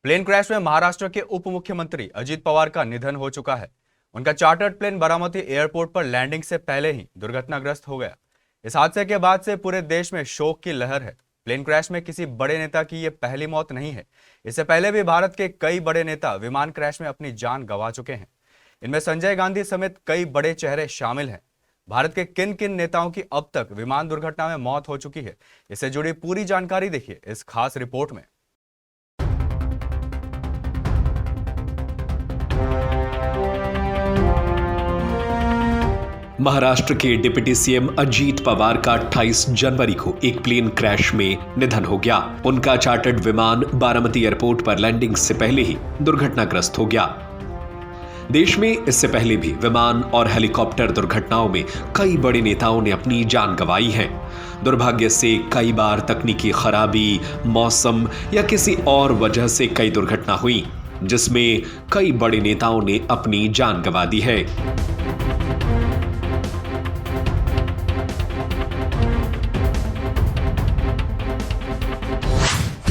Plane crash में महाराष्ट्र के उप मुख्यमंत्री अजित पवार का निधन हो चुका है। उनका चार्टर्ड प्लेन बारामती एयरपोर्ट पर लैंडिंग से पहले ही दुर्घटनाग्रस्त हो गया। इस हादसे के बाद से पूरे देश में शोक की लहर है। प्लेन क्रैश में किसी बड़े नेता की यह पहली मौत नहीं है। इससे पहले भी भारत के कई बड़े नेता विमान क्रैश में अपनी जान गंवा चुके हैं। इनमें संजय गांधी समेत कई बड़े चेहरे शामिल हैं। भारत के किन किन नेताओं की अब तक विमान दुर्घटना में मौत हो चुकी है, इससे जुड़ी पूरी जानकारी देखिए इस खास रिपोर्ट में। महाराष्ट्र के डिप्टी सीएम अजीत पवार का 28 जनवरी को एक प्लेन क्रैश में निधन हो गया। उनका चार्टर्ड विमान बारामती एयरपोर्ट पर लैंडिंग से पहले ही दुर्घटनाग्रस्त हो गया। देश में इससे पहले भी विमान और हेलीकॉप्टर दुर्घटनाओं में कई बड़े नेताओं ने अपनी जान गंवाई है। दुर्भाग्य से कई बार तकनीकी खराबी, मौसम या किसी और वजह से कई दुर्घटना हुई, जिसमें कई बड़े नेताओं ने अपनी जान गंवा दी है।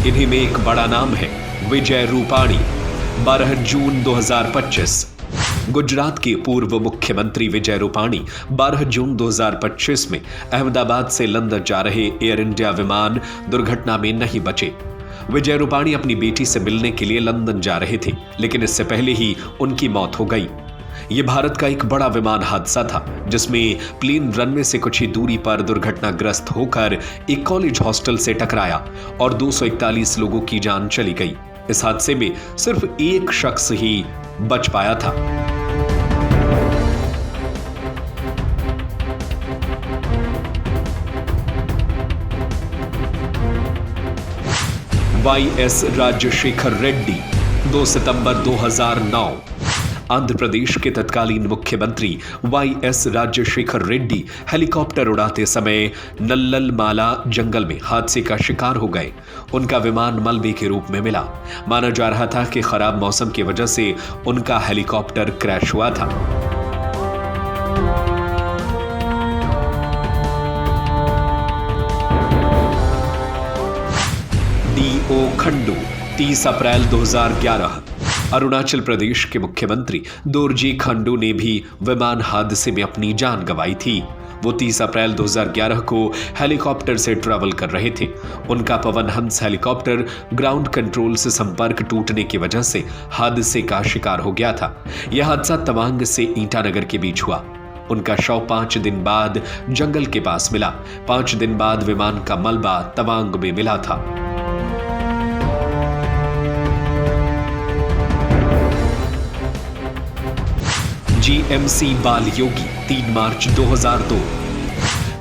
इन्हीं में एक बड़ा नाम है विजय रूपाणी। 12 जून 2025 गुजरात के पूर्व मुख्यमंत्री विजय रूपाणी 12 जून 2025 में अहमदाबाद से लंदन जा रहे एयर इंडिया विमान दुर्घटना में नहीं बचे। विजय रूपाणी अपनी बेटी से मिलने के लिए लंदन जा रहे थे, लेकिन इससे पहले ही उनकी मौत हो गई। यह भारत का एक बड़ा विमान हादसा था, जिसमें प्लेन रनवे से कुछ ही दूरी पर दुर्घटनाग्रस्त होकर एक कॉलेज हॉस्टल से टकराया और 241 लोगों की जान चली गई। इस हादसे में सिर्फ एक शख्स ही बच पाया था। वाईएस राजशेखर रेड्डी 2 सितंबर 2009 आंध्र प्रदेश के तत्कालीन मुख्यमंत्री वाईएस राजशेखर रेड्डी हेलीकॉप्टर उड़ाते समय नल्लल माला जंगल में हादसे का शिकार हो गए। उनका विमान मलबे के रूप में मिला। माना जा रहा था कि खराब मौसम की वजह से उनका हेलीकॉप्टर क्रैश हुआ था। डीओ खंडू 30 अप्रैल 2011 अरुणाचल प्रदेश के मुख्यमंत्री दोरजी खंडू ने भी विमान हादसे में अपनी जान गंवाई थी। वो 30 अप्रैल 2011 को हेलीकॉप्टर से ट्रैवल कर रहे थे। उनका Pawan Hans helicopter ground control से संपर्क टूटने की वजह से हादसे का शिकार हो गया था। यह हादसा तवांग से ईटानगर के बीच हुआ। उनका शव 5 दिन बाद जंगल के पास मिला। 5 दिन बाद विमान का मलबा तवांग में मिला था। जीएमसी बाल योगी 3 मार्च 2002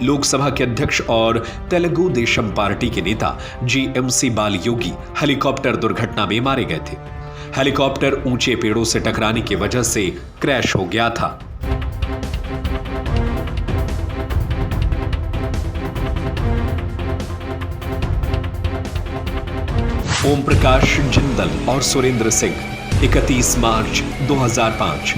लोकसभा के अध्यक्ष और तेलुगु देशम पार्टी के नेता जीएमसी बाल योगी हेलीकॉप्टर दुर्घटना में मारे गए थे। हेलीकॉप्टर ऊंचे पेड़ों से टकराने की वजह से क्रैश हो गया था। ओम प्रकाश जिंदल और सुरेंद्र सिंह 31 मार्च 2005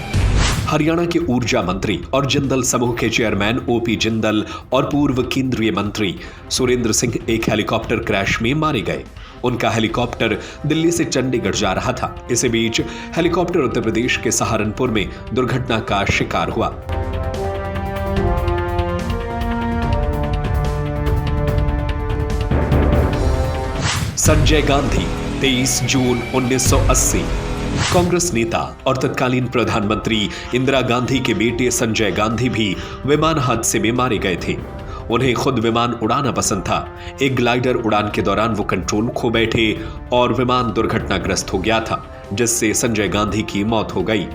हरियाणा के ऊर्जा मंत्री और जिंदल समूह के चेयरमैन ओपी जिंदल और पूर्व केंद्रीय मंत्री सुरेंद्र सिंह एक हेलीकॉप्टर क्रैश में मारे गए। उनका हेलीकॉप्टर दिल्ली से चंडीगढ़ जा रहा था। इसी बीच हेलीकॉप्टर उत्तर प्रदेश के सहारनपुर में दुर्घटना का शिकार हुआ। संजय गांधी 23 जून 1980 कांग्रेस नेता और तत्कालीन प्रधानमंत्री इंदिरा गांधी के बेटे संजय गांधी भी विमान हादसे में मारे गए थे। उन्हें खुद विमान उड़ाना पसंद था। एक ग्लाइडर उड़ान के दौरान वो कंट्रोल खो बैठे और विमान दुर्घटनाग्रस्त हो गया था, जिससे संजय गांधी की मौत हो गई।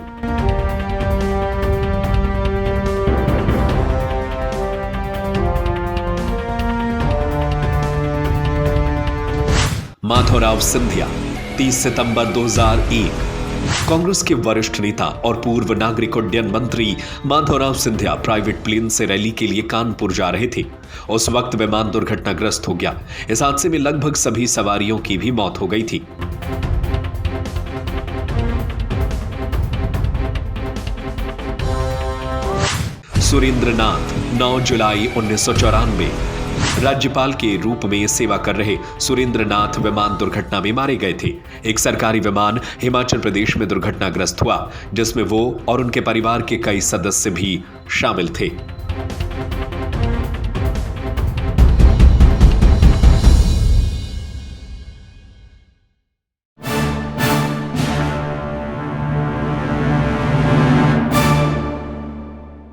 माधवराव सिंधिया 30 सितंबर 2001 कांग्रेस के वरिष्ठ नेता और पूर्व नागरिक उड्डयन मंत्री माधवराव सिंधिया प्राइवेट प्लेन से रैली के लिए कानपुर जा रहे थे। उस वक्त विमान दुर्घटनाग्रस्त हो गया। इस हादसे में लगभग सभी सवारियों की भी मौत हो गई थी। सुरेंद्र नाथ 9 जुलाई 1994 राज्यपाल के रूप में सेवा कर रहे सुरेंद्र नाथ विमान दुर्घटना में मारे गए थे। एक सरकारी विमान हिमाचल प्रदेश में दुर्घटनाग्रस्त हुआ, जिसमें वो और उनके परिवार के कई सदस्य भी शामिल थे।